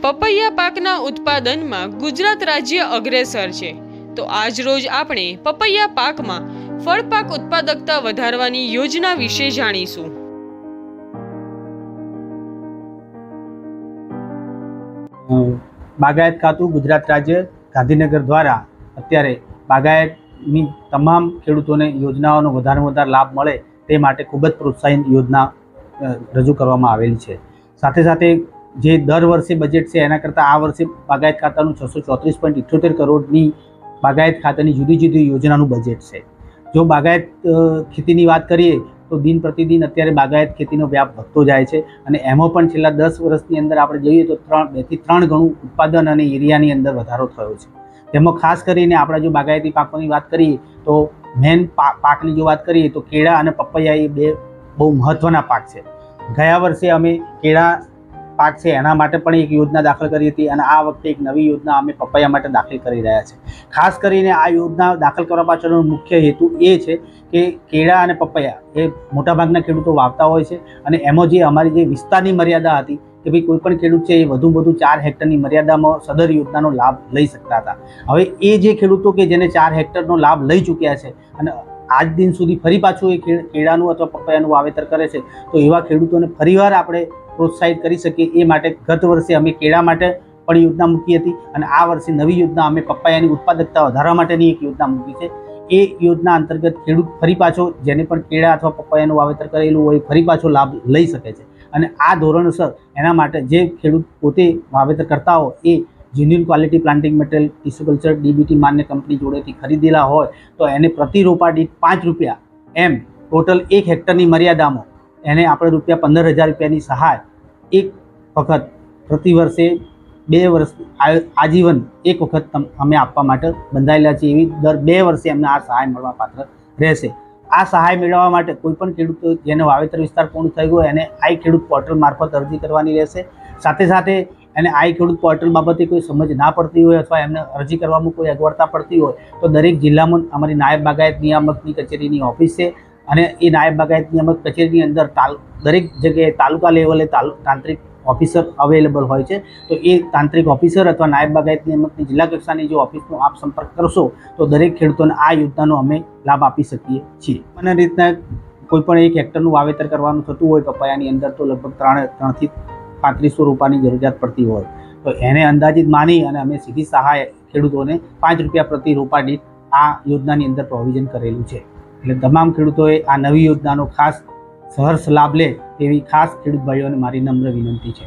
પપૈયા પાકના ઉત્પાદનમાં ગુજરાત રાજ્ય અગ્રેસર છે, તો આજ રોજ આપણે પપૈયા પાકમાં ફળપાક ઉત્પાદકતા વધારવાની યોજના વિશે જાણીશું. બાગાયત ખાતું ગુજરાત રાજ્ય ગાંધીનગર દ્વારા અત્યારે બાગાયતની તમામ ખેડૂતોને યોજનાઓનો વધારે લાભ મળે તે માટે ખૂબ જ પ્રોત્સાહન યોજના રજૂ કરવામાં આવેલી છે. સાથે સાથે જે દર વર્ષે બજેટ છે એના કરતાં આ વર્ષે બાગાયત ખાતાનું 634.78 કરોડની બાગાયત ખાતાની જુદી જુદી યોજનાનું બજેટ છે. જો બાગાયત ખેતીની વાત કરીએ તો દિન પ્રતિદિન અત્યારે બાગાયત ખેતીનો વ્યાપ વધતો જાય છે અને એમાં પણ છેલ્લા 10 વર્ષની અંદર આપણે જોઈએ તો 2 થી 3 ગણું ઉત્પાદન અને એરિયાની અંદર વધારો થયો છે. તેમાં ખાસ કરીને આપણે જો બાગાયતી પાકોની વાત કરીએ તો મેન પાકની જો વાત કરીએ તો કેળા અને પપૈયા એ બે બહુ મહત્ત્વના પાક છે. ગયા વર્ષે અમે કેળા પાક છે એના માટે પણ એક યોજના દાખલ કરી હતી અને આ વખતે એક નવી યોજના અમે પપૈયા માટે દાખલ કરી રહ્યા છે. ખાસ કરીને આ યોજના દાખલ કરવા પાછળનો મુખ્ય હેતુ એ છે કે કેળા અને પપૈયા એ મોટાભાગના ખેડૂતો વાવતા હોય છે અને એમાં જે અમારી જે વિસ્તારની મર્યાદા હતી કે ભાઈ કોઈ પણ ખેડૂત છે એ વધુ 4 હેક્ટરની મર્યાદામાં સદર યોજનાનો લાભ લઈ શકતા હતા. હવે એ જે ખેડૂતો કે જેને 4 હેક્ટરનો લાભ લઈ ચૂક્યા છે અને આજ દિન સુધી ફરી પાછું એ કેળાનું અથવા પપૈયાનું વાવેતર કરે છે તો એવા ખેડૂતોને ફરીવાર આપણે પ્રોત્સાહિત કરી શકીએ એ માટે ગત વર્ષે અમે કેળા માટે પણ યોજના મૂકી હતી અને આ વર્ષે નવી યોજના અમે પપૈયાની ઉત્પાદકતા વધારવા માટેની એક યોજના મૂકી છે. એ યોજના અંતર્ગત ખેડૂત ફરી પાછો જેને પણ કેળા અથવા પપૈયાનું વાવેતર કરેલું હોય ફરી પાછો લાભ લઈ શકે છે અને આ ધોરણસર એના માટે જે ખેડૂત પોતે વાવેતર કરતા હોય એ genuine quality planting material tissue culture DBT માન્ય કંપની જોડેથી ખરીદેલા હોય તો એને પ્રતિ રોપા દીઠ 5 રૂપિયા એમ ટોટલ 1 હેક્ટરની મર્યાદામાં એને આપણે ₹15,000ની સહાય એક વખત પ્રતિ વર્ષે 2 વર્ષ આજીવન એક વખત અમે આપવા માટે બંધાયેલા છીએ. એવી દર 2 વર્ષે અમને આ સહાય મળવા પાત્ર રહેશે. આ સહાય મેળવવા માટે કોઈપણ ખેડૂત જેને વાવેતર વિસ્તાર પૂર્ણ થઈ ગયો એને આઈ ખેડૂત પોર્ટલ મારફત અરજી કરવાની રહેશે. સાથે સાથે એને આઈ ખેડૂત પોર્ટલ બાબતે કોઈ સમજ ના પડતી હોય અથવા એમને અરજી કરવામાં કોઈ અગવડતા પડતી હોય તો દરેક જિલ્લામાં અમારી નાયબ બાગાયત નિયામકની કચેરીની ઓફિસ છે અને એ નાયબ બાગાયત નિયામક કચેરીની અંદર દરેક જગ્યાએ તાલુકા લેવલે તાંત્રિક ઓફિસર અવેલેબલ હોય છે. તો એ તાંત્રિક ઓફિસર અથવા નાયબ બાગાયત નિયામકની જિલ્લા કક્ષાની જો ઓફિસનો આપ સંપર્ક કરશો તો દરેક ખેડૂતોને આ યોજનાનો અમે લાભ આપી શકીએ છીએ. અને રીતના કોઈપણ 1 હેક્ટરનું વાવેતર કરવાનું થતું હોય પપૈયાની અંદર તો લગભગ 3 થી 3500 રૂપિયાની જરૂરિયાત પડતી હોય તો એને અંદાજિત માની અને અમે સીધી સહાય ખેડૂતોને 5 રૂપિયા પ્રતિ રોપા દીઠ આ યોજનાની અંદર પ્રોવિઝન કરેલું છે. એટલે તમામ ખેડૂતોએ આ નવી યોજનાનો ખાસ સહર્ષ લાભ લે તેવી ખાસ ખેડૂત ભાઈઓને મારી નમ્ર વિનંતી છે.